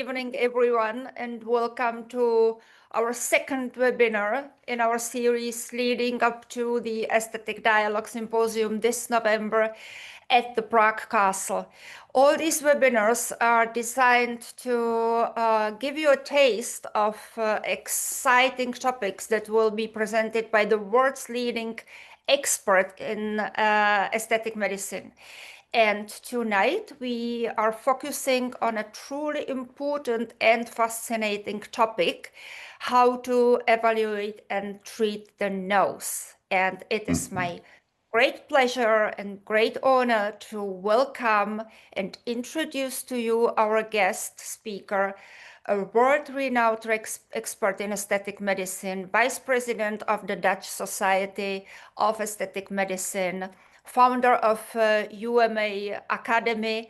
evening, everyone, and welcome to our second webinar in our series leading up to the Aesthetic Dialogue Symposium this November at the Prague Castle. All these webinars are designed to give you a taste of exciting topics that will be presented by the world's leading expert in aesthetic medicine. And tonight we are focusing on a truly important and fascinating topic, how to evaluate and treat the nose. And it is my great pleasure and great honor to welcome and introduce to you our guest speaker, a world-renowned expert in aesthetic medicine, Vice President of the Dutch Society of Aesthetic Medicine, founder of UMA Academy,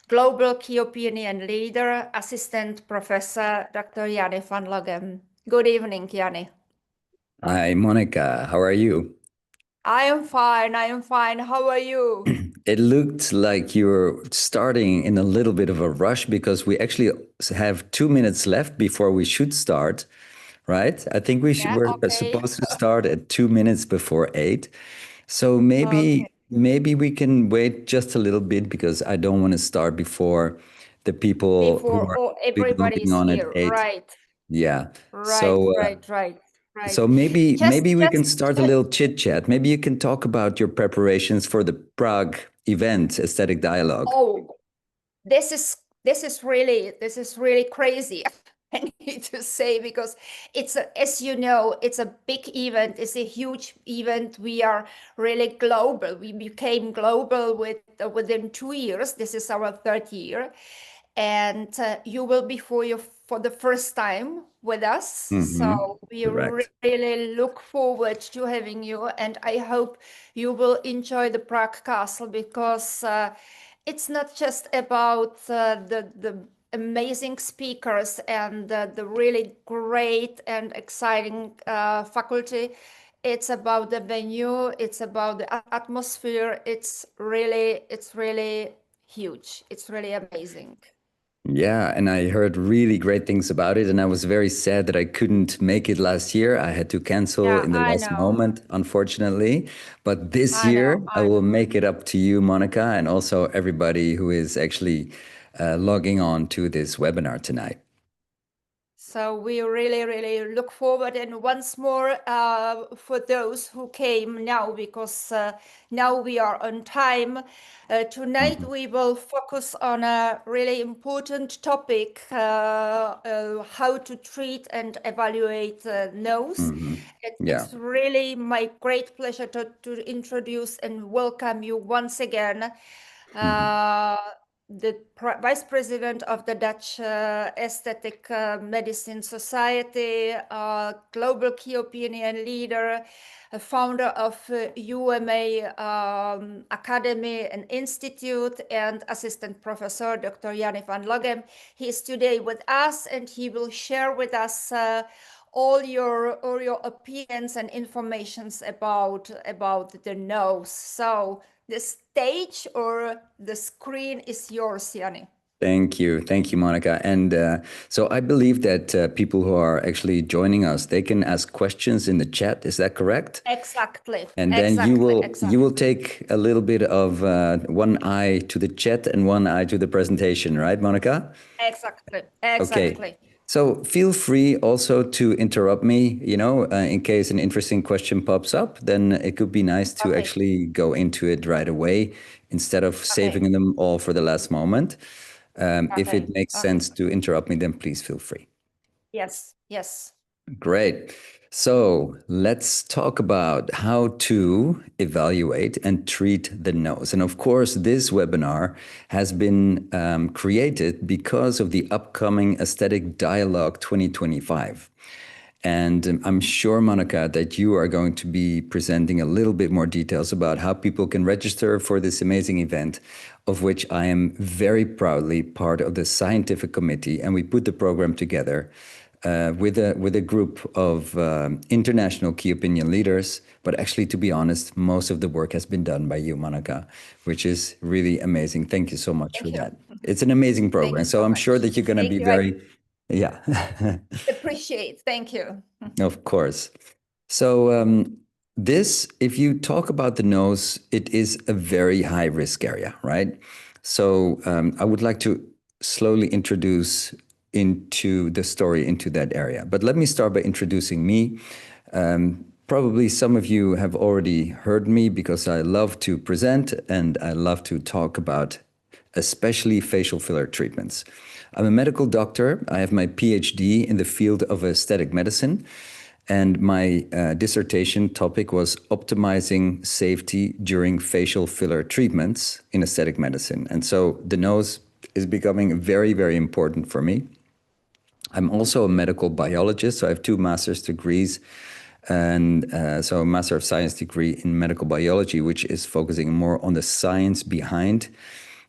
global key opinion leader, assistant professor, Dr. Janne van Logem. Good evening, Janne. Hi, Monica. How are you? I am fine. I am fine. How are you? It looked like you were starting in a little bit of a rush because we actually have 2 minutes left before we should start, right? I think we're supposed to start at 2 minutes before 8. So maybe we can wait just a little bit because I don't want to start before the people who are everybody's on here, at 8. right? Yeah. Right. So maybe we can start a little chit chat. Maybe you can talk about your preparations for the Prague event, Aesthetic Dialogue. Oh, this is really crazy. I need to say, because as you know, it's a big event. It's a huge event. We are really global. We became global within 2 years. This is our third year, and you will be for the first time with us. So we really look forward to having you, and I hope you will enjoy the Prague Castle, because it's not just about the amazing speakers and the really great and exciting faculty. It's about the venue. It's about the atmosphere. It's really huge. It's really amazing. Yeah, and I heard really great things about it, and I was very sad that I couldn't make it last year. I had to cancel in the last moment, unfortunately. But this year, I will make it up to you, Monica, and also everybody who is actually logging on to this webinar tonight. So we really look forward. And once more, for those who came now, because now we are on time, tonight we will focus on a really important topic, how to treat and evaluate nose. It's really my great pleasure to introduce and welcome you once again, the Vice President of the Dutch Aesthetic Medicine Society, global key opinion leader, founder of UMA Academy and Institute, and assistant professor, Dr. Janne van Logem. He is today with us, and he will share with us all your opinions and informations about the nose. So the stage or the screen is yours, Janne. Thank you, Monica. And so I believe that people who are actually joining us, they can ask questions in the chat. Is that correct? Exactly. And then you will take a little bit of one eye to the chat and one eye to the presentation, right, Monica? Exactly. Okay. So feel free also to interrupt me, in case an interesting question pops up. Then it could be nice to actually go into it right away instead of saving them all for the last moment. If it makes sense to interrupt me, then please feel free. Yes. Great. So let's talk about how to evaluate and treat the nose. And of course, this webinar has been created because of the upcoming Aesthetic Dialogue 2025. And I'm sure, Monica, that you are going to be presenting a little bit more details about how people can register for this amazing event, of which I am very proudly part of the scientific committee. And we put the program together with a group of international key opinion leaders. But actually, to be honest, most of the work has been done by you, Monica, which is really amazing. Thank you so much for that. It's an amazing Thank program. you So so I'm sure much. that you're going to Thank be you. I very, yeah, appreciate. Thank you. of course. So this, if you talk about the nose, it is a very high risk area, right? So I would like to slowly introduce into the story into that area. But let me start by introducing me. Probably some of you have already heard me because I love to present and I love to talk about especially facial filler treatments. I'm a medical doctor. I have my PhD in the field of aesthetic medicine. And my dissertation topic was optimizing safety during facial filler treatments in aesthetic medicine. And so the nose is becoming very, very important for me. I'm also a medical biologist, so I have two master's degrees. And so a Master of Science degree in medical biology, which is focusing more on the science behind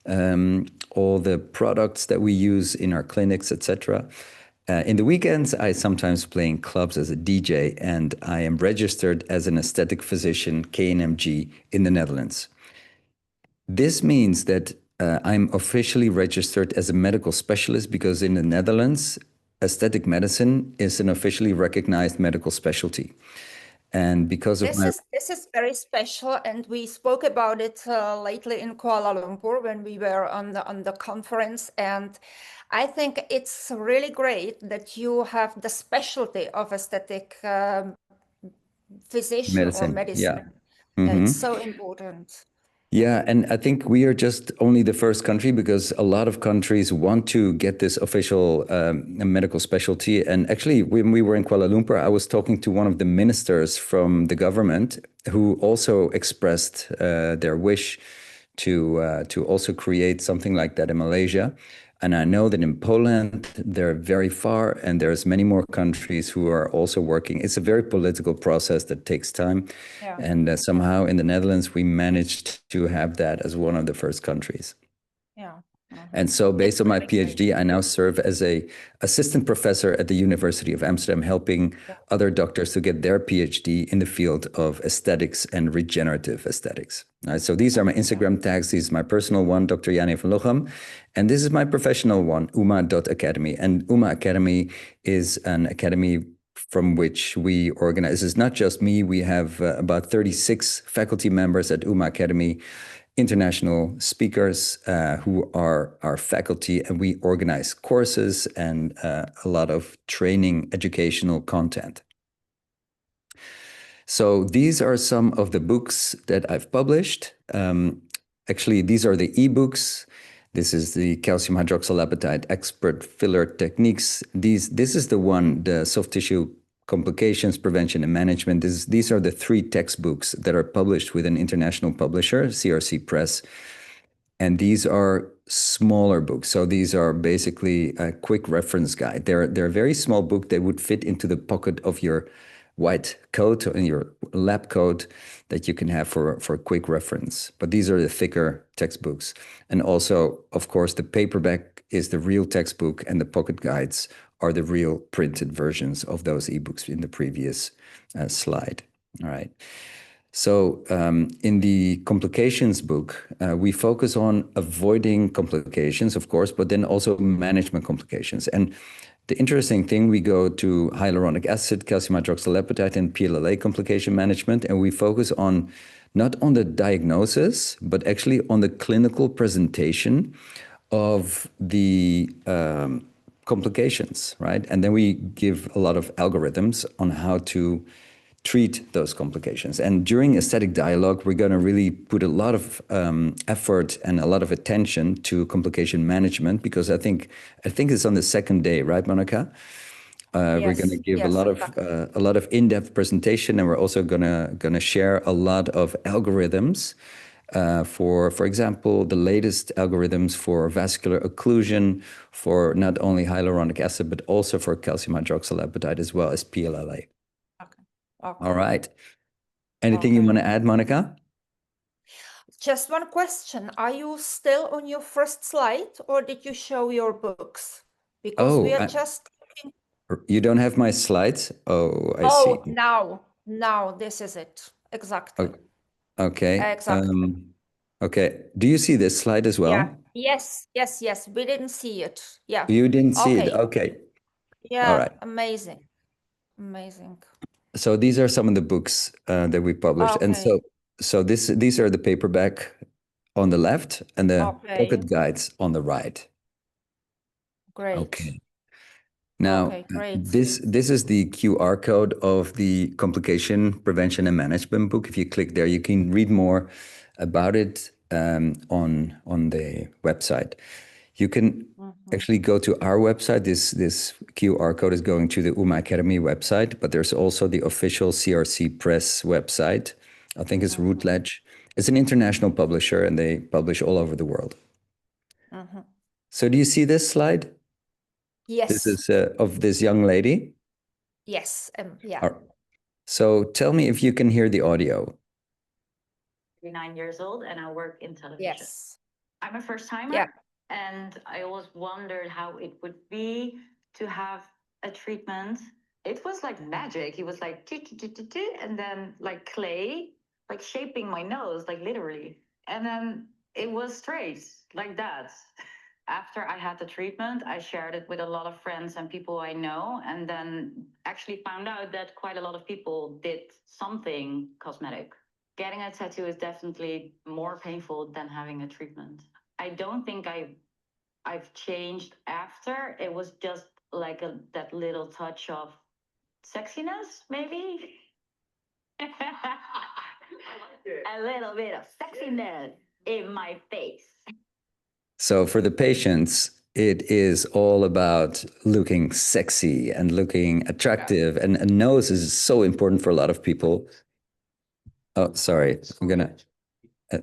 all the products that we use in our clinics, etc. In the weekends, I sometimes play in clubs as a DJ, and I am registered as an aesthetic physician, KNMG, in the Netherlands. This means that I'm officially registered as a medical specialist because in the Netherlands, aesthetic medicine is an officially recognized medical specialty. And because of this is very special, and we spoke about it lately in Kuala Lumpur when we were on the conference. And I think it's really great that you have the specialty of aesthetic physician or medicine, yeah. medicine. It's Mm-hmm. so important. Yeah, and I think we are just only the first country because a lot of countries want to get this official medical specialty. And actually, when we were in Kuala Lumpur, I was talking to one of the ministers from the government who also expressed their wish to also create something like that in Malaysia. And I know that in Poland, they're very far, and there's many more countries who are also working. It's a very political process that takes time. Yeah. And somehow in the Netherlands, we managed to have that as one of the first countries. Yeah. And so based on my PhD, I now serve as a assistant professor at the University of Amsterdam, helping other doctors to get their PhD in the field of aesthetics and regenerative aesthetics. All right, so these are my Instagram tags. This is my personal one, Dr. Jani van Lochem. And this is my professional one, uma.academy. And Uma Academy is an academy from which we organize. It's not just me. We have about 36 faculty members at Uma Academy, international speakers who are our faculty, and we organize courses and a lot of training, educational content. So these are some of the books that I've published. Actually, these are the ebooks. This is the calcium hydroxylapatite expert filler techniques. This is the one, the soft tissue complications, prevention and management. These are the 3 textbooks that are published with an international publisher, CRC Press. And these are smaller books. So these are basically a quick reference guide. They're a very small book. They would fit into the pocket of your white coat and your lab coat that you can have for quick reference. But these are the thicker textbooks. And also, of course, the paperback is the real textbook, and the pocket guides are the real printed versions of those ebooks in the previous slide. All right. So in the complications book, we focus on avoiding complications, of course, but then also management complications. And the interesting thing, we go to hyaluronic acid, calcium hydroxylapatite, and PLLA complication management, and we focus on not on the diagnosis, but actually on the clinical presentation of the complications, right? And then we give a lot of algorithms on how to treat those complications. And during aesthetic dialogue, we're going to really put a lot of effort and a lot of attention to complication management, because I think it's on the second day, right, Monica? We're going to give a lot of in-depth presentation, and we're also going to share a lot of algorithms for example, the latest algorithms for vascular occlusion, for not only hyaluronic acid but also for calcium hydroxylapatite as well as PLLA. Okay. All right. Anything you want to add, Monica? Just one question. Are you still on your first slide, or did you show your books? Because we are just... You don't have my slides? Oh, I see. Now this is it. Exactly. Okay. Exactly. Okay. Do you see this slide as well? Yeah. Yes, yes, yes. We didn't see it. Yeah. You didn't see it. Okay. Okay. All Yeah, right. amazing. Amazing. So these are some of the books that we published. And Okay. so these are the paperback on the left and the Okay. pocket guides on the right. Great. Okay. Now, Okay, great. this is the QR code of the Complication Prevention and Management book. If you click there, you can read more about it on the website. You can actually go to our website. This QR code is going to the UMA Academy website, but there's also the official CRC Press website. I think it's Routledge. It's an international publisher, and they publish all over the world. So do you see this slide? This Yes. is of this young lady. Yes. Yeah. So tell me if you can hear the audio. 9 years old and I work in television. Yes. I'm a first timer, Yeah. and I always wondered how it would be to have a treatment. It was like magic. It was like and then like clay, like shaping my nose, like literally. And then it was straight like that. After I had the treatment, I shared it with a lot of friends and people I know, and then actually found out that quite a lot of people did something cosmetic. Getting a tattoo is definitely more painful than having a treatment. I don't think I've changed after. It was just like that little touch of sexiness, maybe. A little bit of sexiness in my face. So for the patients, it is all about looking sexy and looking attractive. And a nose is so important for a lot of people. Oh, sorry.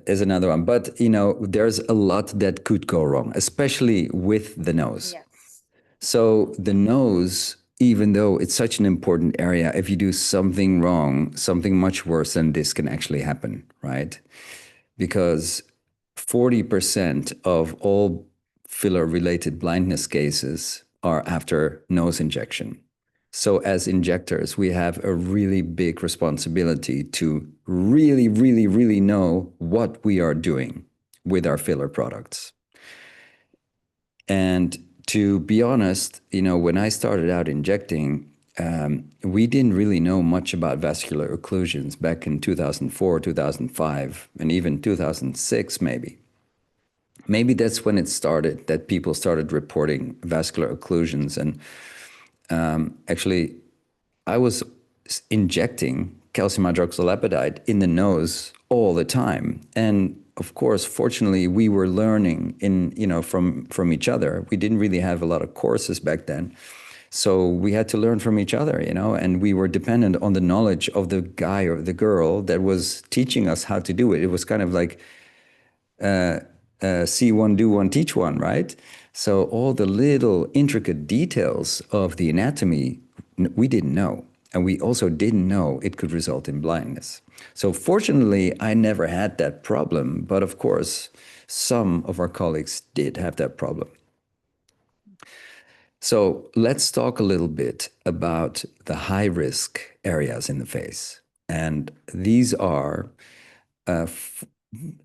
Is another one. But, there's a lot that could go wrong, especially with the nose. Yes. So the nose, even though it's such an important area, if you do something wrong, something much worse than this can actually happen, right? Because 40% of all filler-related blindness cases are after nose injection. So as injectors, we have a really big responsibility to really, really, really know what we are doing with our filler products. And to be honest, when I started out injecting, we didn't really know much about vascular occlusions back in 2004, 2005, and even 2006, maybe. Maybe that's when it started, that people started reporting vascular occlusions. And actually, I was injecting calcium hydroxylapatite in the nose all the time. And of course, fortunately, we were learning from each other. We didn't really have a lot of courses back then. So we had to learn from each other, and we were dependent on the knowledge of the guy or the girl that was teaching us how to do it. It was kind of like see one, do one, teach one, right? So all the little intricate details of the anatomy, we didn't know. And we also didn't know it could result in blindness. So fortunately, I never had that problem. But of course, some of our colleagues did have that problem. So let's talk a little bit about the high-risk areas in the face. And these are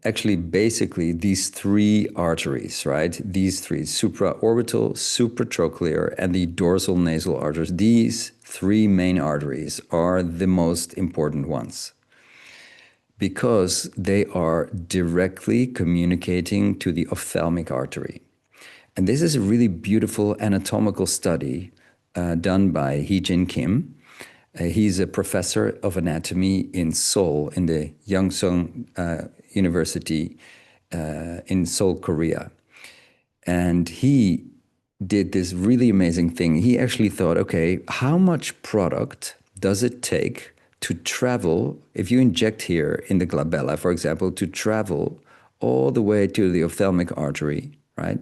actually basically these three arteries, right? These three, supraorbital, supratrochlear, and the dorsal nasal arteries. These three main arteries are the most important ones because they are directly communicating to the ophthalmic artery. And this is a really beautiful anatomical study done by Hee-Jin Kim. He's a professor of anatomy in Seoul, in the Yangseong University in Seoul, Korea. And he did this really amazing thing. He actually thought, okay, how much product does it take to travel, if you inject here in the glabella, for example, to travel all the way to the ophthalmic artery, right?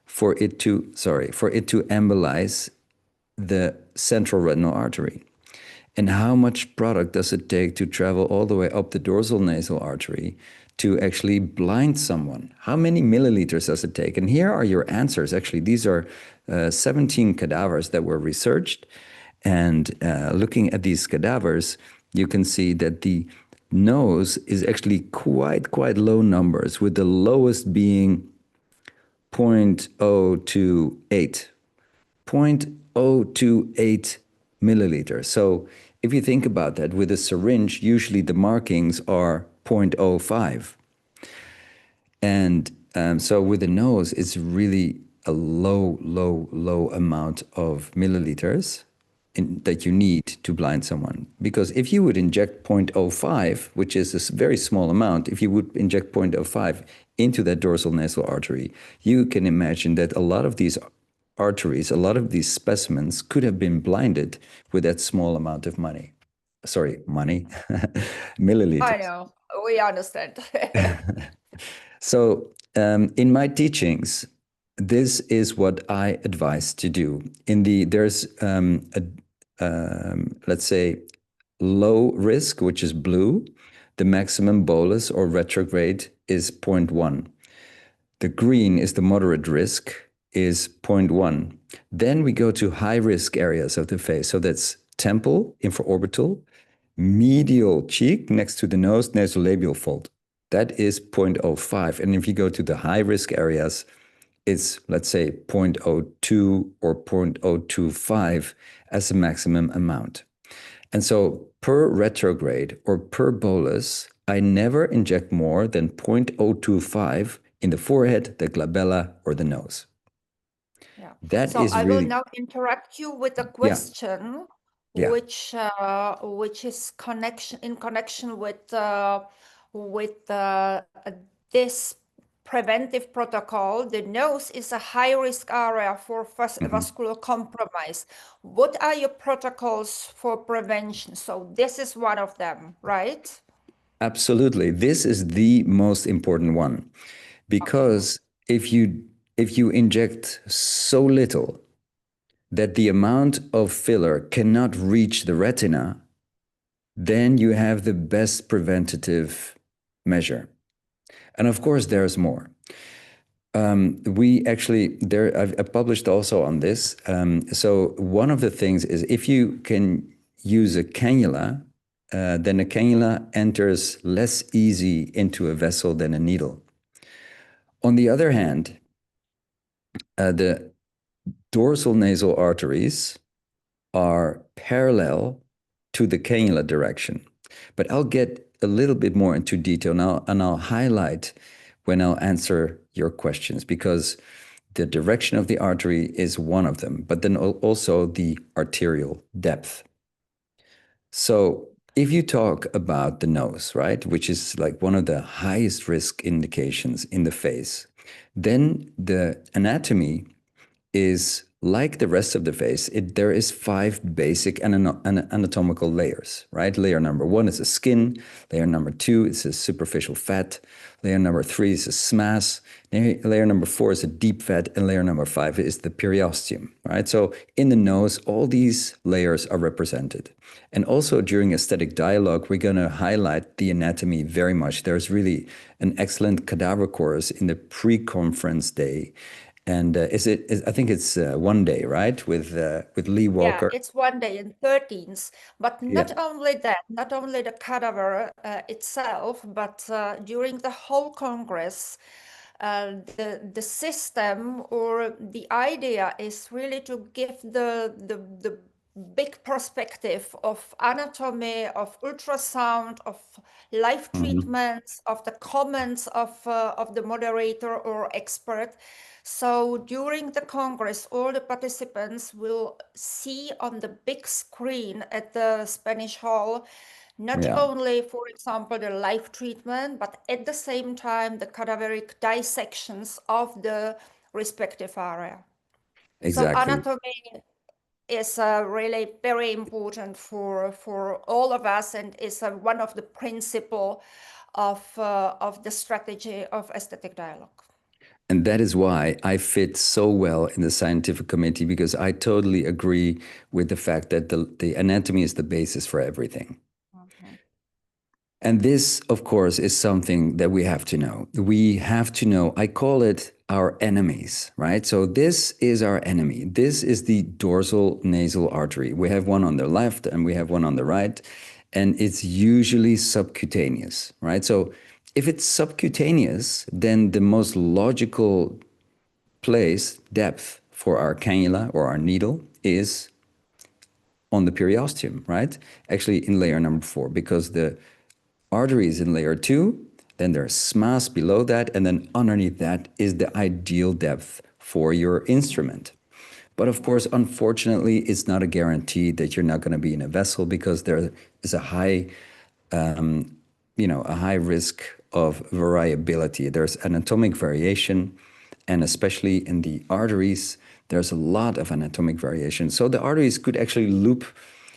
For it to embolize the central retinal artery. And how much product does it take to travel all the way up the dorsal nasal artery to actually blind someone? How many milliliters does it take? And here are your answers. Actually, these are 17 cadavers that were researched. And looking at these cadavers, you can see that the nose is actually quite low numbers, with the lowest being 0.028. 0.028 milliliters. So if you think about that, with a syringe, usually the markings are 0.05. And so with the nose, it's really a low amount of milliliters that you need to blind someone. Because if you would inject 0.05, which is a very small amount, if you would inject 0.05 into that dorsal nasal artery, you can imagine that a lot of these arteries, a lot of these specimens could have been blinded with that small amount of money. Sorry, money, milliliters. I know, we understand. So in my teachings, this is what I advise to do. There's let's say low risk, which is blue. The maximum bolus or retrograde is 0.1. The green is the moderate risk, is 0.1. Then we go to high risk areas of the face. So that's temple, infraorbital, medial cheek next to the nose, nasolabial fold. That is 0.05. And if you go to the high risk areas, it's, let's say, 0.02 or 0.025 as a maximum amount. And so per retrograde or per bolus, I never inject more than 0.025 in the forehead, the glabella, or the nose. Yeah. That so is I really, will now interrupt you with a yeah, question, yeah. which is in connection with this preventive protocol. The nose is a high risk area for vascular compromise. What are your protocols for prevention? So this is one of them, right? Absolutely. This is the most important one because if you inject so little that the amount of filler cannot reach the retina, then you have the best preventative measure. And of course, there's more. I've published also on this. So one of the things is if you can use a cannula, then a cannula enters less easy into a vessel than a needle. On the other hand, the dorsal nasal arteries are parallel to the cannula direction. But I'll get a little bit more into detail now, and I'll highlight when I'll answer your questions, because the direction of the artery is one of them, but then also the arterial depth. So if you talk about the nose, right, which is like one of the highest risk indications in the face, then the anatomy is like the rest of the face. There is 5 basic anatomical layers, right? Layer number 1 is the skin. Layer number 2 is a superficial fat. Layer number 3 is a SMAS. Layer number 4 is a deep fat. And layer number 5 is the periosteum, right? So in the nose, all these layers are represented. And also during aesthetic dialogue, we're going to highlight the anatomy very much. There's really an excellent cadaver course in the pre-conference day. And I think it's one day, right? With Lee Walker. Yeah, it's one day in 13th, but not Yeah. only that, not only the cadaver itself, but during the whole Congress, the system or the idea is really to give the big perspective of anatomy, of ultrasound, of live treatments, of the comments of the moderator or expert. So during the Congress, all the participants will see on the big screen at the Spanish Hall, not Yeah. only, for example, the live treatment, but at the same time, the cadaveric dissections of the respective area. So Exactly. anatomy is really very important for all of us, and is one of the principle of the strategy of aesthetic dialogue. And that is why I fit so well in the scientific committee, because I totally agree with the fact that the anatomy is the basis for everything. And this, of course, is something that we have to know. We have to know, I call it our enemies, right? So this is our enemy. This is the dorsal nasal artery. We have one on the left and we have one on the right, and it's usually subcutaneous, right? So if it's subcutaneous, then the most logical place, depth for our cannula or our needle is on the periosteum, right? Actually in layer number 4, because the artery is in layer 2, then there's SMAS below that, and then underneath that is the ideal depth for your instrument. But of course, unfortunately, it's not a guarantee that you're not going to be in a vessel, because there is a high a high risk of variability. There's anatomic variation, and especially in the arteries, there's a lot of anatomic variation. So the arteries could actually loop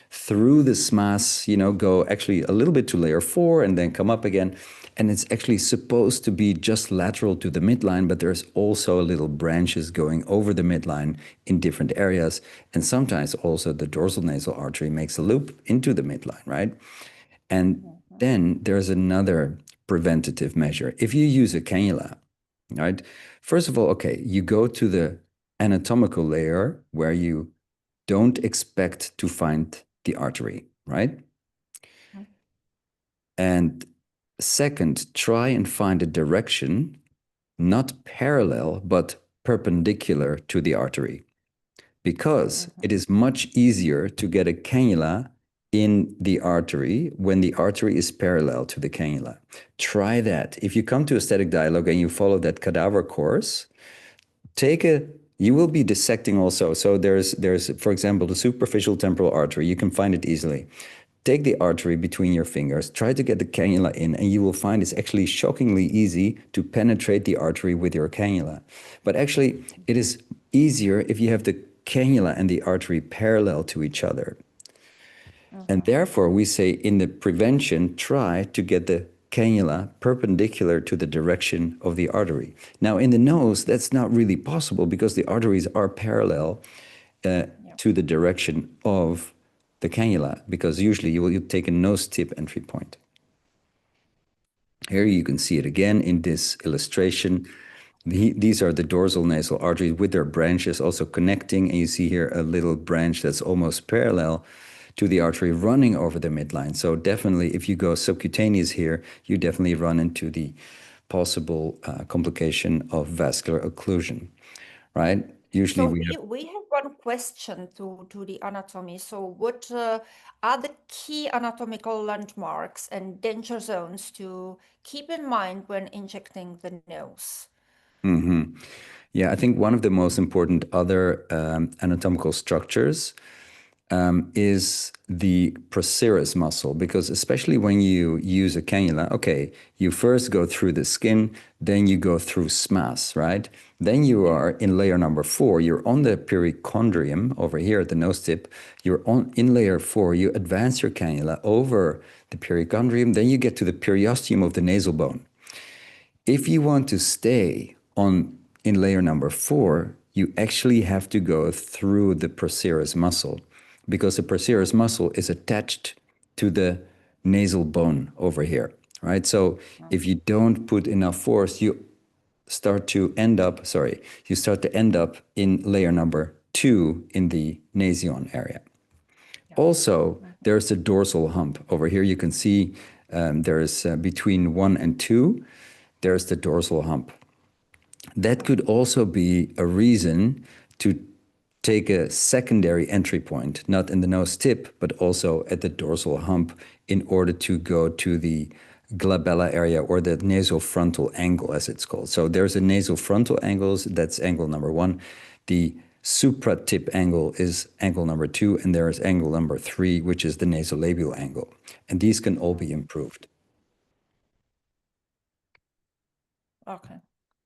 through the SMAS, go actually a little bit to layer 4 and then come up again. And it's actually supposed to be just lateral to the midline, but there's also little branches going over the midline in different areas. And sometimes also the dorsal nasal artery makes a loop into the midline, right? And then there's another preventative measure. If you use a cannula, right? First of all, okay, you go to the anatomical layer where you don't expect to find the artery, right? And second, try and find a direction not parallel but perpendicular to the artery, because it is much easier to get a cannula in the artery when the artery is parallel to the cannula. Try that. If you come to a static dialogue and you follow that cadaver course, you will be dissecting also. So there's, for example, the superficial temporal artery. You can find it easily. Take the artery between your fingers, try to get the cannula in, and you will find it's actually shockingly easy to penetrate the artery with your cannula. But actually, it is easier if you have the cannula and the artery parallel to each other. And therefore, we say in the prevention, try to get the cannula perpendicular to the direction of the artery. Now, in the nose, that's not really possible because the arteries are parallel to the direction of the cannula, because usually you take a nose tip entry point. Here you can see it again in this illustration. These are the dorsal nasal arteries with their branches also connecting, and you see here a little branch that's almost parallel to the artery running over the midline. So definitely, if you go subcutaneous here, you definitely run into the possible complication of vascular occlusion, right? Usually we have one question to the anatomy. So what are the key anatomical landmarks and danger zones to keep in mind when injecting the nose? Yeah, I think one of the most important other anatomical structures is the procerus muscle, because especially when you use a cannula, okay, you first go through the skin, then you go through SMAS, right? Then you are in layer number 4, you're on the perichondrium over here at the nose tip, in layer 4, you advance your cannula over the perichondrium, then you get to the periosteum of the nasal bone. If you want to stay in layer number 4, you actually have to go through the procerus muscle, because the procerus muscle is attached to the nasal bone over here, right? So if you don't put enough force, you start to end up in layer number 2 in the nasion area. Also, there's a dorsal hump. Over here you can see there's between 1 and 2, there's the dorsal hump. That could also be a reason to take a secondary entry point, not in the nose tip, but also at the dorsal hump, in order to go to the glabella area, or the nasofrontal angle, as it's called. So there's a nasofrontal angle, that's angle number 1. The supratip angle is angle number 2, and there is angle number 3, which is the nasolabial angle. And these can all be improved. Okay.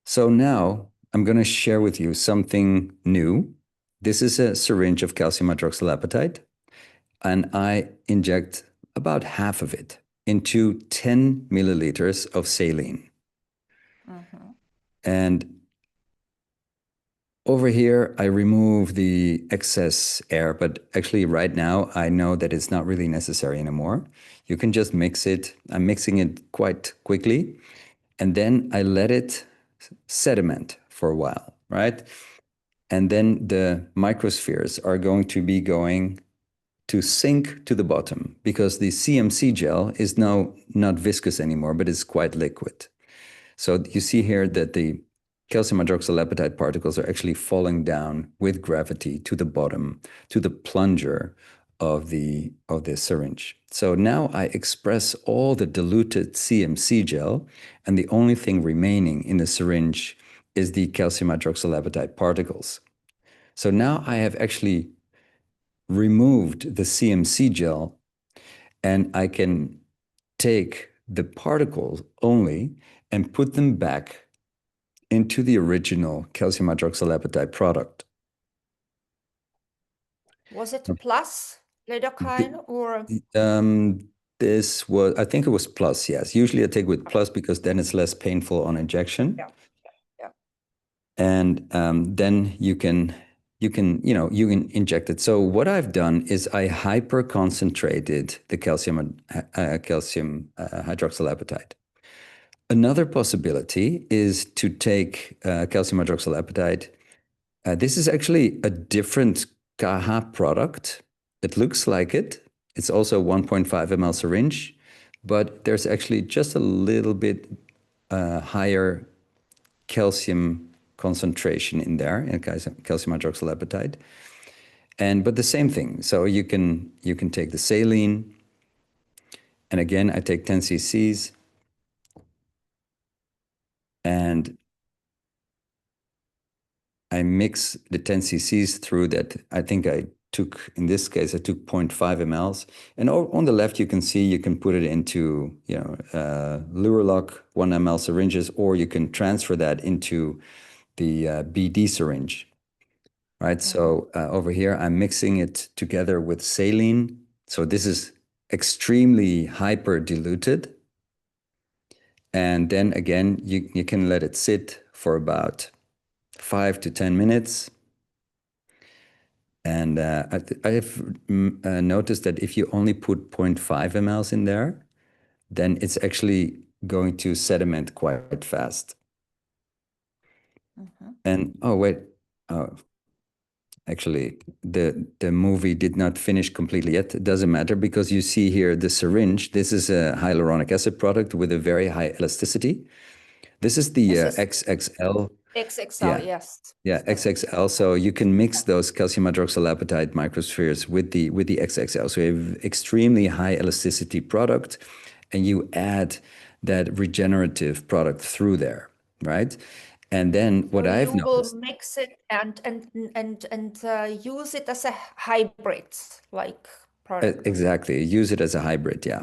So now I'm going to share with you something new. This is a syringe of calcium hydroxylapatite, and I inject about half of it into 10 milliliters of saline. And over here, I remove the excess air, but actually right now, I know that it's not really necessary anymore. You can just mix it. I'm mixing it quite quickly, and then I let it sediment for a while, right? And then the microspheres are going to be going to sink to the bottom, because the CMC gel is now not viscous anymore, but it's quite liquid. So you see here that the calcium hydroxylapatite particles are actually falling down with gravity to the bottom, to the plunger of the syringe. So now I express all the diluted CMC gel, and the only thing remaining in the syringe is the calcium hydroxylapatite particles. So now I have actually removed the CMC gel, and I can take the particles only and put them back into the original calcium hydroxylapatite product. Was it plus lidocaine or? This was, I think it was plus, yes. Usually I take with plus because then it's less painful on injection. Yeah. Yeah. And then you can inject it. So what I've done is I hyper concentrated the calcium hydroxylapatite. Another possibility is to take calcium hydroxylapatite. This is actually a different KH product. It looks like it. It's also 1.5 ml syringe, but there's actually just a little bit higher calcium concentration in there, in calcium hydroxylapatite. But the same thing. So you can take the saline, and again I take 10 cc's, and I mix the 10 cc's through that. I think in this case, I took 0.5 mLs. And on the left, you can see you can put it into, Luraloc 1 ml syringes, or you can transfer that into the BD syringe, right? So over here, I'm mixing it together with saline. So this is extremely hyper diluted. And then again, you can let it sit for about 5 to 10 minutes. And I have noticed that if you only put 0.5 mLs in there, then it's actually going to sediment quite fast. And actually, the movie did not finish completely yet. It doesn't matter because you see here the syringe. This is a hyaluronic acid product with a very high elasticity. This is the XXL. XXL, yes. Yeah, XXL. So you can mix those calcium hydroxylapatite microspheres with the XXL. So you have extremely high elasticity product, and you add that regenerative product through there, right? And then what I've noticed, will mix it and use it as a hybrid like product. Exactly, use it as a hybrid, yeah.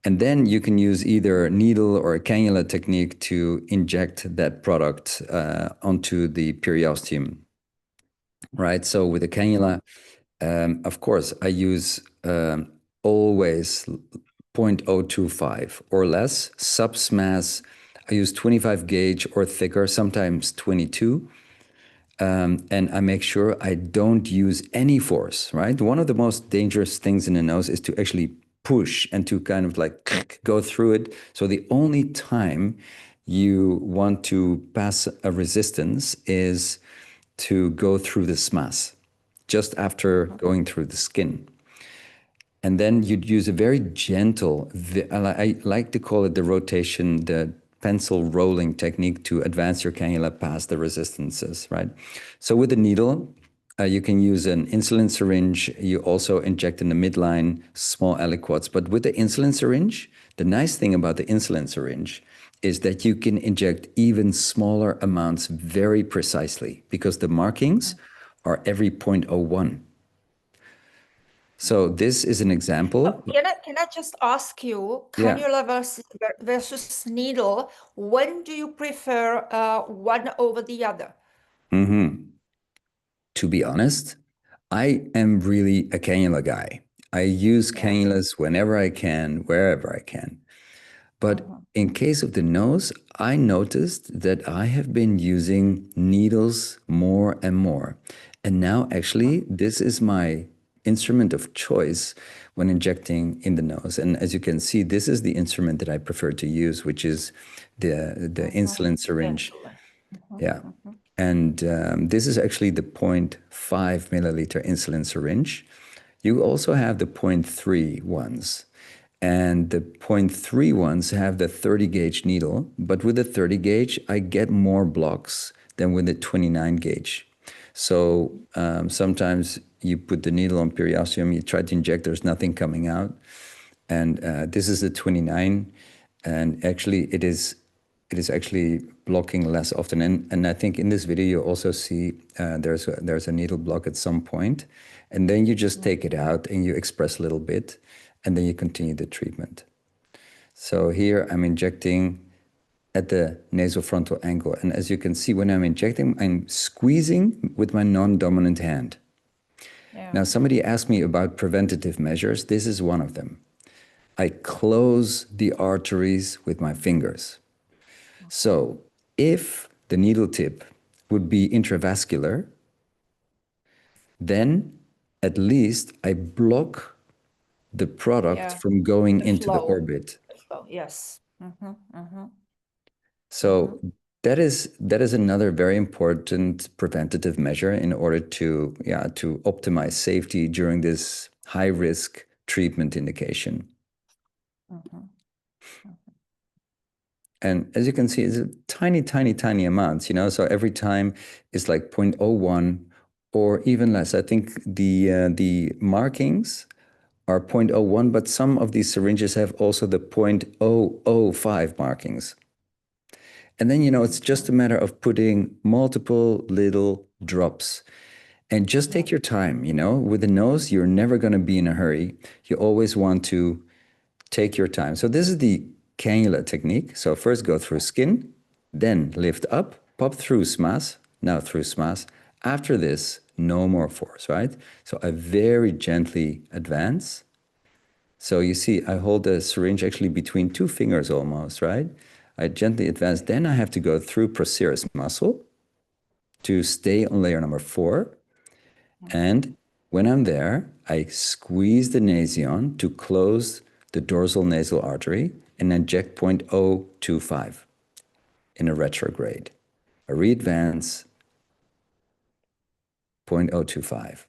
And then you can use either needle or a cannula technique to inject that product onto the periosteum, right? So with a cannula, of course, I use always 0.025 or less. Subsmass, I use 25 gauge or thicker, sometimes 22. And I make sure I don't use any force, right? One of the most dangerous things in the nose is to actually push and to kind of like go through it. So the only time you want to pass a resistance is to go through the smas, just after going through the skin. And then you'd use a very gentle, I like to call it the rotation, the pencil rolling technique to advance your cannula past the resistances, right? So with the needle, you can use an insulin syringe. You also inject in the midline small aliquots. But with the insulin syringe, the nice thing about the insulin syringe is that you can inject even smaller amounts very precisely because the markings are every 0.01. So this is an example. Can I just ask you, cannula versus needle, when do you prefer one over the other? To be honest, I am really a cannula guy. I use cannulas whenever I can, wherever I can. But in case of the nose, I noticed that I have been using needles more and more. And now actually, this is my instrument of choice when injecting in the nose. And as you can see, this is the instrument that I prefer to use, which is the insulin syringe. Yeah. And this is actually the 0.5 milliliter insulin syringe. You also have the 0.3 ones. And the 0.3 ones have the 30 gauge needle, but with the 30 gauge, I get more blocks than with the 29 gauge. So sometimes you put the needle on periosteum, you try to inject, there's nothing coming out. And this is the 29, and actually it is actually blocking less often. And I think in this video you also see there's a needle block at some point, and then you just take it out and you express a little bit, and then you continue the treatment. So here I'm injecting at the nasofrontal angle, and as you can see, when I'm injecting, I'm squeezing with my non-dominant hand. Yeah. Now somebody asked me about preventative measures. This is one of them. I close the arteries with my fingers. So if the needle tip would be intravascular, then at least I block the product from going into the orbit. The flow, yes. So that is another very important preventative measure in order to optimize safety during this high risk treatment indication. And as you can see, it's a tiny, tiny, tiny amounts, you know, so every time it's like 0.01 or even less. I think the markings are 0.01, but some of these syringes have also the 0.005 markings. And then, you know, it's just a matter of putting multiple little drops. And just take your time, you know, with the nose, you're never going to be in a hurry. You always want to take your time. So this is the cannula technique. So first go through skin, then lift up, pop through SMAS, now through SMAS. After this, no more force, right? So I very gently advance. So you see, I hold the syringe actually between two fingers almost, right? I gently advance. Then I have to go through procerus muscle to stay on layer number 4. And when I'm there, I squeeze the nasion to close the dorsal nasal artery and inject 0.025 in a retrograde. I re-advance 0.025.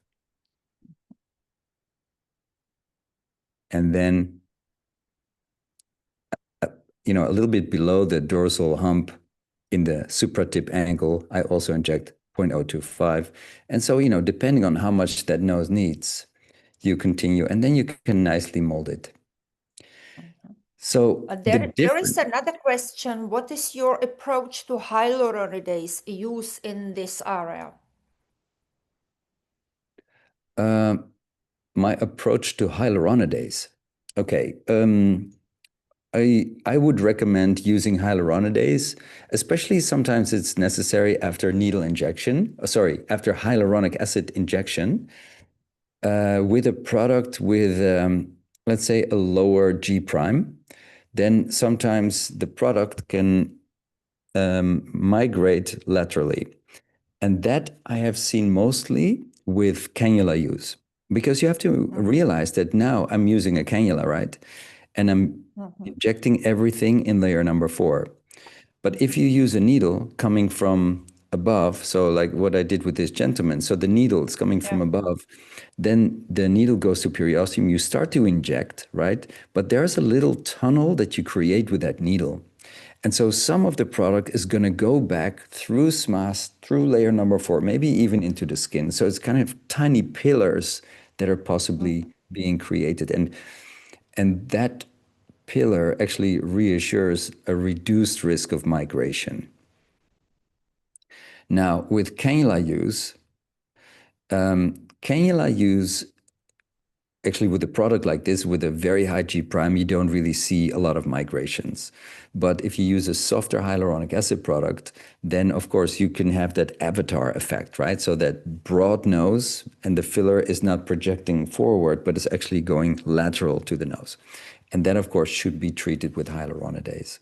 And then, you know, a little bit below the dorsal hump in the supratip angle, I also inject 0.025. And so, you know, depending on how much that nose needs, you continue, and then you can nicely mold it. So there is another question. What is your approach to hyaluronidase use in this area? My approach to hyaluronidase. Okay. I would recommend using hyaluronidase, especially sometimes it's necessary after needle injection, after hyaluronic acid injection, with a product with, let's say, a lower G prime. Then sometimes the product can migrate laterally. And that I have seen mostly with cannula use, because you have to realize that now I'm using a cannula, right? And I'm injecting everything in layer number 4. But if you use a needle coming from above, so like what I did with this gentleman, so the needle is coming from above, then the needle goes to periosteum, you start to inject, right? But there's a little tunnel that you create with that needle. And so some of the product is going to go back through SMAS, through layer number 4, maybe even into the skin. So it's kind of tiny pillars that are possibly being created. And that pillar actually reassures a reduced risk of migration. Now, with cannula use, actually with a product like this, with a very high G prime, you don't really see a lot of migrations. But if you use a softer hyaluronic acid product, then of course you can have that avatar effect, right? So that broad nose and the filler is not projecting forward, but is actually going lateral to the nose. And that of course should be treated with hyaluronidase.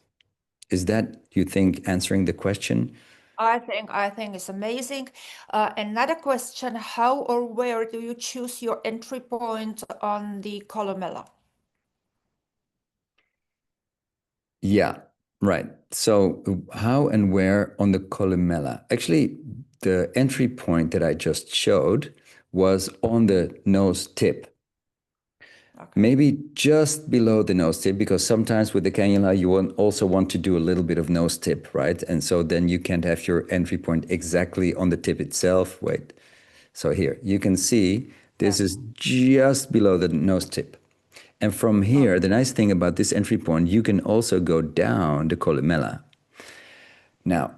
Is that, you think, answering the question? I think it's amazing. Another question, how or where do you choose your entry point on the columella? Yeah, right. So how and where on the columella? Actually, the entry point that I just showed was on the nose tip. Maybe just below the nose tip, because sometimes with the cannula, you also want to do a little bit of nose tip, right? And so then you can't have your entry point exactly on the tip itself. Wait. So here, you can see this is just below the nose tip. And from here, the nice thing about this entry point, you can also go down the columella. Now,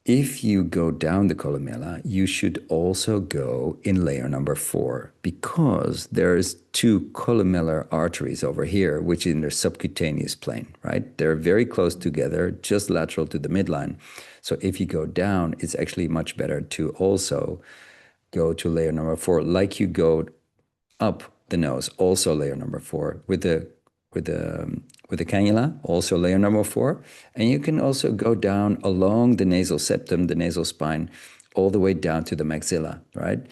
if you go down the columella, you should also go in layer number 4, because there's 2 columellar arteries over here, which in their subcutaneous plane, right? They're very close together, just lateral to the midline. So if you go down, it's actually much better to also go to layer number 4, like you go up the nose, also layer number 4, with the cannula, also layer number 4. And you can also go down along the nasal septum, the nasal spine, all the way down to the maxilla, right?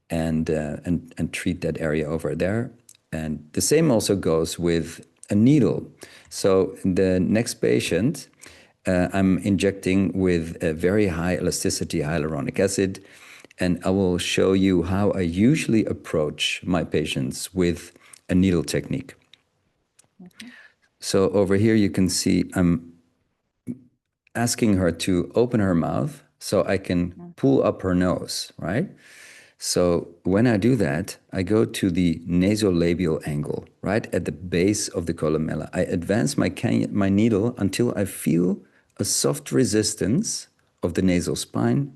And treat that area over there. And the same also goes with a needle. So in the next patient, I'm injecting with a very high elasticity hyaluronic acid, and I will show you how I usually approach my patients with a needle technique. So over here you can see I'm asking her to open her mouth so I can pull up her nose, right? So when I do that, I go to the nasolabial angle, right at the base of the columella. I advance my needle until I feel a soft resistance of the nasal spine,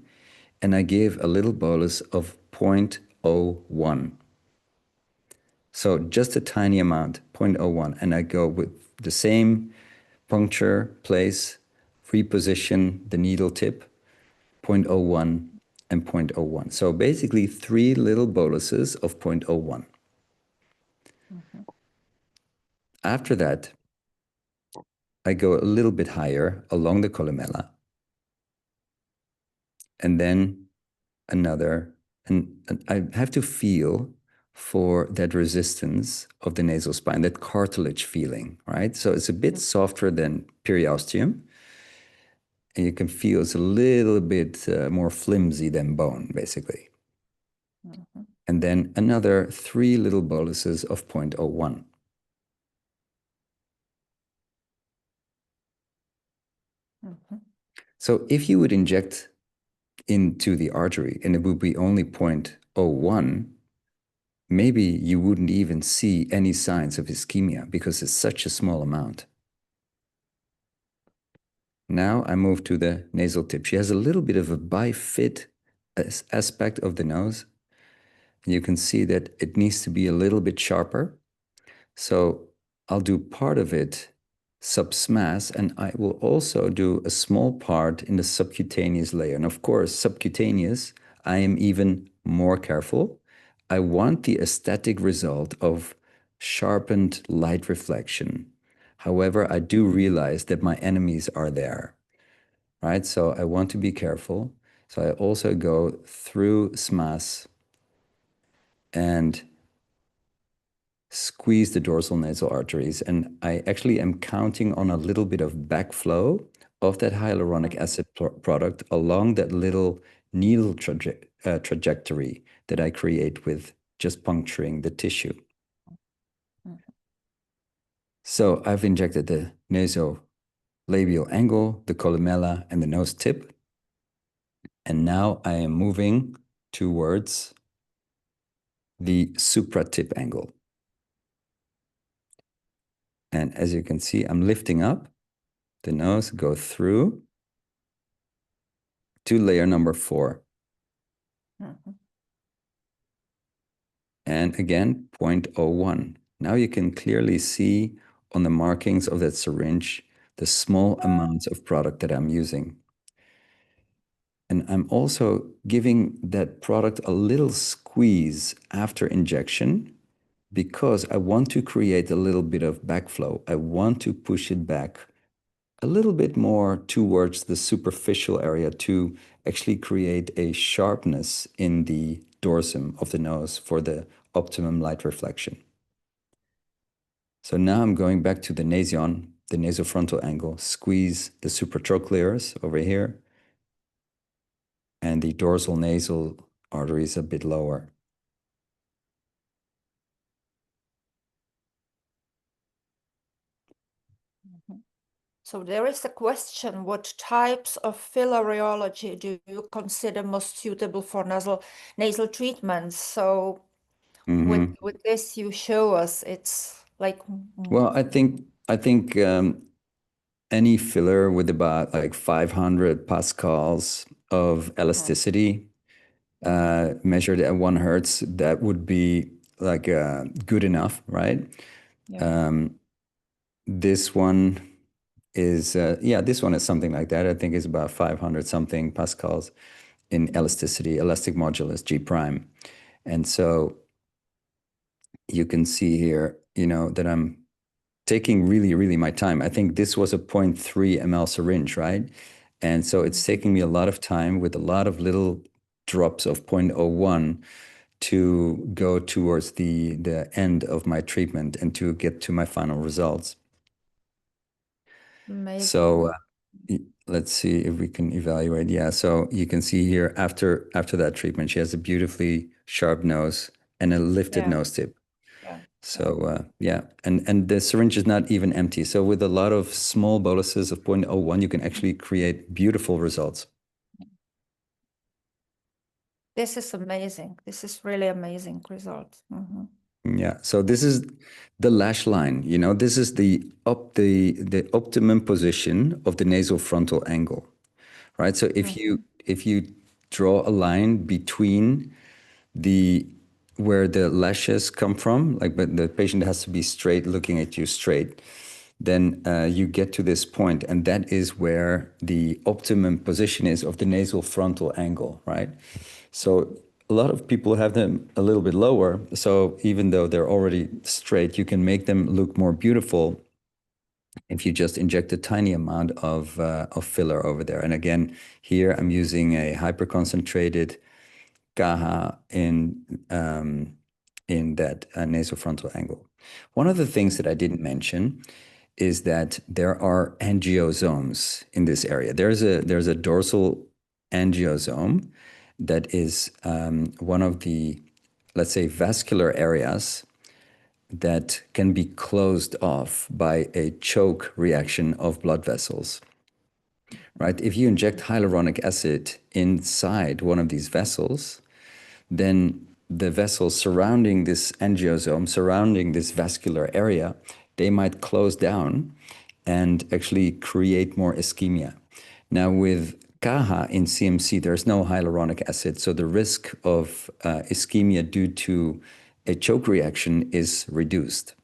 and I give a little bolus of 0.01. So just a tiny amount, 0.01, and I go with the same puncture place, reposition the needle tip, 0.01 and 0.01. So basically 3 little boluses of 0.01. After that, I go a little bit higher along the columella, and then another, and I have to feel for that resistance of the nasal spine, that cartilage feeling, right? So it's a bit softer than periosteum, and you can feel it's a little bit more flimsy than bone, basically. And then another 3 little boluses of 0.01. So if you would inject into the artery and it would be only 0.01, maybe you wouldn't even see any signs of ischemia because it's such a small amount. Now I move to the nasal tip. She has a little bit of a bifid aspect of the nose. You can see that it needs to be a little bit sharper. So I'll do part of it subsmass, and I will also do a small part in the subcutaneous layer. And of course, subcutaneous, I am even more careful. I want the aesthetic result of sharpened light reflection. However, I do realize that my enemies are there, right? So I want to be careful. So I also go through SMAS and squeeze the dorsal nasal arteries. And I actually am counting on a little bit of backflow of that hyaluronic acid product along that little needle trajectory that I create with just puncturing the tissue. So I've injected the nasolabial angle, the columella, and the nose tip. And now I am moving towards the supratip angle. And as you can see, I'm lifting up the nose, go through to layer number 4. And again, 0.01. Now you can clearly see on the markings of that syringe the small amounts of product that I'm using. And I'm also giving that product a little squeeze after injection because I want to create a little bit of backflow. I want to push it back a little bit more towards the superficial area to actually create a sharpness in the dorsum of the nose for the optimum light reflection. So now I'm going back to the nasion, the nasofrontal angle, squeeze the supratrochlears over here, and the dorsal nasal arteries a bit lower. So there is a question, what types of filler rheology do you consider most suitable for nasal treatments? So with this you show us it's like Well, I think any filler with about like 500 pascals of elasticity measured at 1 hertz, that would be like good enough, right? This one is this one is something like that. I think it's about 500 something pascals in elasticity, elastic modulus G prime. And so you can see here, that I'm taking really my time. I think this was a 0.3 ml syringe, right? And so it's taking me a lot of time with a lot of little drops of 0.01 to go towards the end of my treatment and to get to my final results. amazing. So let's see if we can evaluate. Yeah, so you can see here after that treatment, she has a beautifully sharp nose and a lifted nose tip. So and the syringe is not even empty. So with a lot of small boluses of 0.01, you can actually create beautiful results. This is amazing. This is really amazing result. Yeah. So this is the lash line. This is the optimum position of the nasal frontal angle, right? So if you draw a line between where the lashes come from, but the patient has to be straight, looking at you straight, then you get to this point, and that is where the optimum position is of the nasal frontal angle, right? So a lot of people have them a little bit lower. So even though they're already straight, you can make them look more beautiful if you just inject a tiny amount of filler over there. And again, here I'm using a hyperconcentrated GAHA in that nasofrontal angle. One of the things that I didn't mention is that there are angiosomes in this area. There's a dorsal angiosome that is one of the, let's say, vascular areas that can be closed off by a choke reaction of blood vessels. Right? If you inject hyaluronic acid inside one of these vessels, then the vessels surrounding this angiosome, surrounding this vascular area, they might close down and actually create more ischemia. Now with CAHA in CMC, there's no hyaluronic acid, so the risk of ischemia due to a choke reaction is reduced.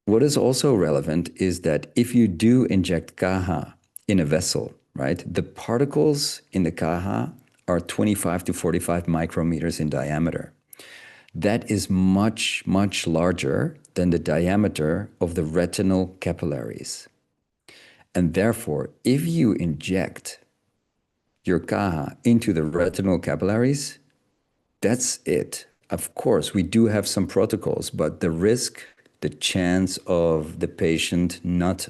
What is also relevant is that if you do inject CAHA in a vessel, right, the particles in the CAHA are 25 to 45 micrometers in diameter. That is much, much larger than the diameter of the retinal capillaries. And therefore, if you inject your CAHA into the retinal capillaries, that's it. Of course, we do have some protocols, but the risk, the chance of the patient not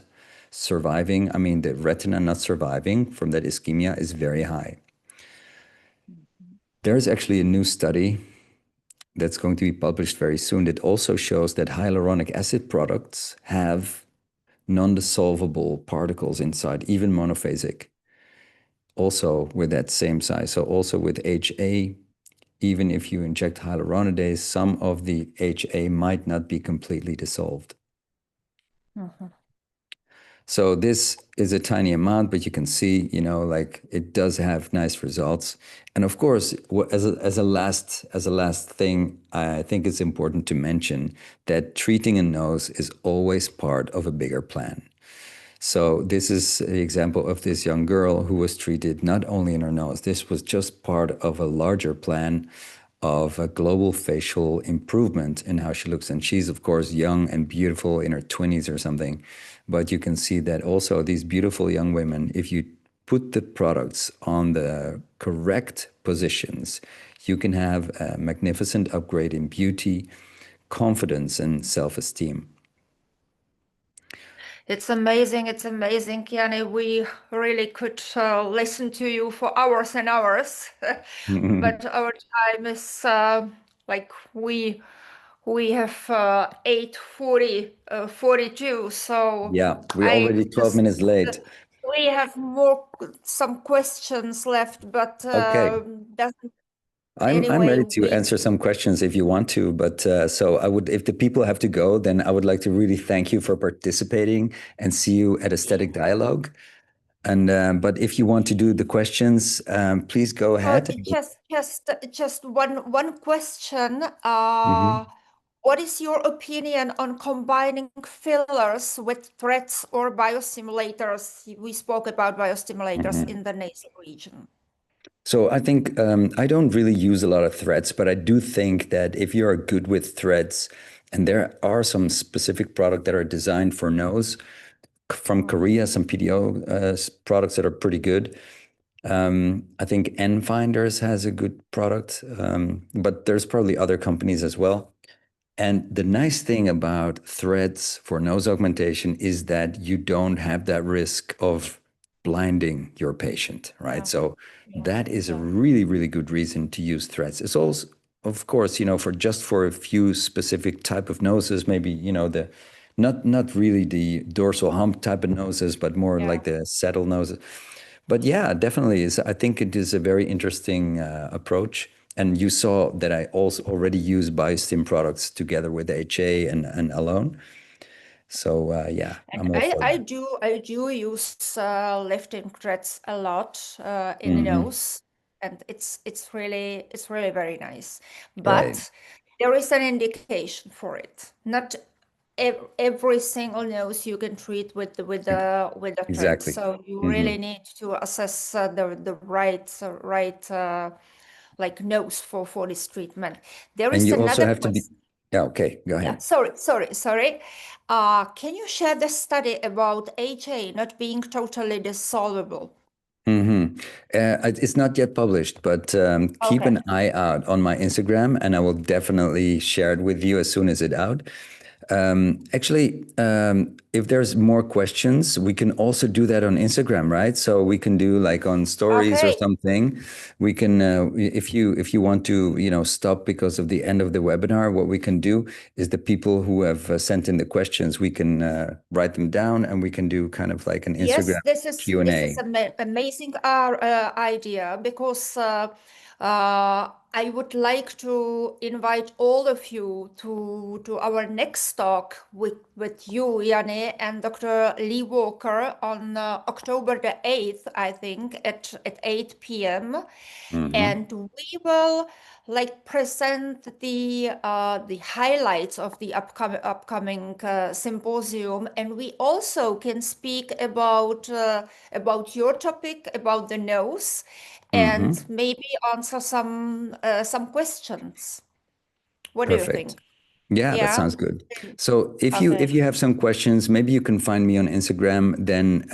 surviving, the retina not surviving from that ischemia is very high. There's actually a new study that's going to be published very soon that also shows that hyaluronic acid products have non-dissolvable particles inside, even monophasic, also with that same size. So also with HA, even if you inject hyaluronidase, some of the HA might not be completely dissolved. So this is a tiny amount, but you can see, it does have nice results. And of course, as a last thing, I think it's important to mention that treating a nose is always part of a bigger plan. So this is the example of this young girl who was treated not only in her nose. This was just part of a larger plan of a global facial improvement in how she looks. And she's, of course, young and beautiful in her 20s or something. But you can see that also these beautiful young women, if you put the products on the correct positions, you can have a magnificent upgrade in beauty, confidence, and self-esteem. It's amazing. It's amazing, Kiani. We really could listen to you for hours and hours, but our time is like we We have 8:42, so Yeah, we're I already 12 just minutes late. we have some questions left, but Okay. doesn't I'm anyway ready to answer some questions if you want to, but so I would, if the people have to go, then I would like to really thank you for participating and see you at Aesthetic Dialogue. And but if you want to do the questions, please go ahead. just one question. Mhm. What is your opinion on combining fillers with threads or biostimulators? We spoke about biostimulators in the nasal region. So I think I don't really use a lot of threads, but I do think that if you are good with threads, and there are some specific products that are designed for nose from Korea, some PDO products that are pretty good. I think N Finders has a good product, but there's probably other companies as well. And the nice thing about threads for nose augmentation is that you don't have that risk of blinding your patient, right? Yeah. So that is a really, really good reason to use threads. It's also, of course, for just for a few specific type of noses, maybe, the not really the dorsal hump type of noses, but more like the saddle noses. But yeah, definitely is. I think it is a very interesting approach. And you saw that I also already use biostim products together with HA and alone. So yeah, I'm all for I that. do use lifting threads a lot in the nose, and it's really very nice. Right. But there is an indication for it. Not every single nose you can treat with the threads. Exactly. So you really need to assess the right like nose for this treatment. There And is you also another have to be, question. yeah, okay, go Yeah, ahead. sorry. Can you share the study about HA not being totally dissolvable? It's not yet published, but keep Okay. an eye out on my Instagram, and I will definitely share it with you as soon as it's out. Actually, if there's more questions, we can also do that on Instagram, right? So we can do like on stories or Okay. something. We can, if you want to, stop because of the end of the webinar, what we can do is the people who have sent in the questions, we can write them down, and we can do kind of like an Yes, Instagram this is Q&A. amazing idea because I would like to invite all of you to our next talk with you, Janne, and Dr. Lee Walker on October the 8th, I think, at 8 p.m. And we will like present the highlights of the upcoming symposium, and we also can speak about your topic about the nose, and maybe answer some questions. What do you Perfect. think? Yeah, that Yeah. sounds good. So if you Okay. have some questions, maybe you can find me on Instagram. Then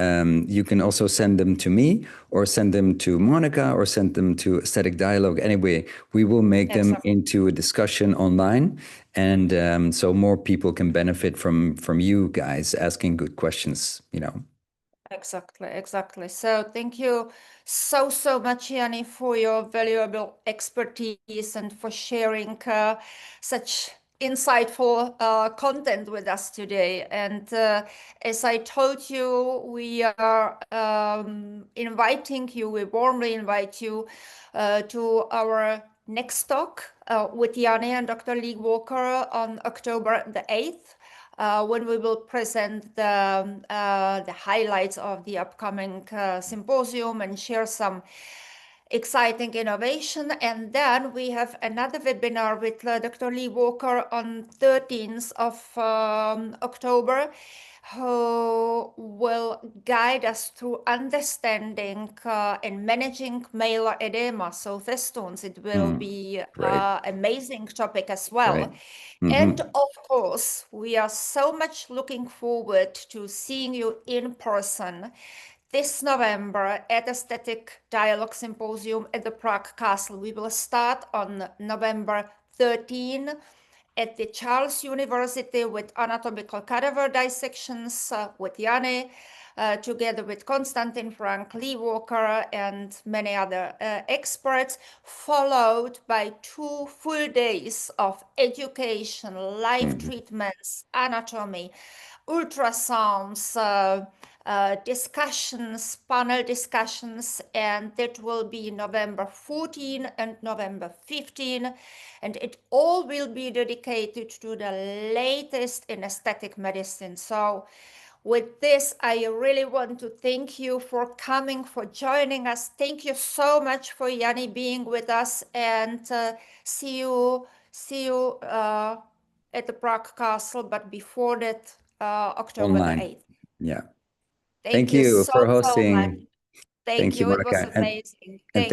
you can also send them to me, or send them to Monica, or send them to Aesthetic Dialogue. Anyway, we will make them Exactly. into a discussion online, and so more people can benefit from you guys asking good questions. Exactly. So thank you so much, Yanni, for your valuable expertise and for sharing such insightful content with us today. And as I told you, we are inviting you, we warmly invite you to our next talk with Yanni and Dr. Lee Walker on October the 8th. When we will present the highlights of the upcoming symposium and share some exciting innovation. And then we have another webinar with Dr. Lee Walker on 13th of October, who will guide us through understanding and managing malar edema, so festoons. It will be Great. amazing topic as well. Great. And of course, we are so much looking forward to seeing you in person this November at Aesthetic Dialogue Symposium at the Prague Castle. We will start on November 13 at the Charles University with anatomical cadaver dissections with Janne. together with Konstantin Frank, Lee Walker, and many other experts, followed by 2 full days of education, live treatments, anatomy, ultrasounds, discussions, panel discussions, and that will be November 14 and November 15. And it all will be dedicated to the latest in aesthetic medicine. So with this, I really want to thank you for coming, for joining us. Thank you so much for Yanni being with us, and see you at the Prague Castle, but before that, October Online. the 8th. Yeah. Thank you so, for so much. hosting. Thank you. It was Monica. amazing. And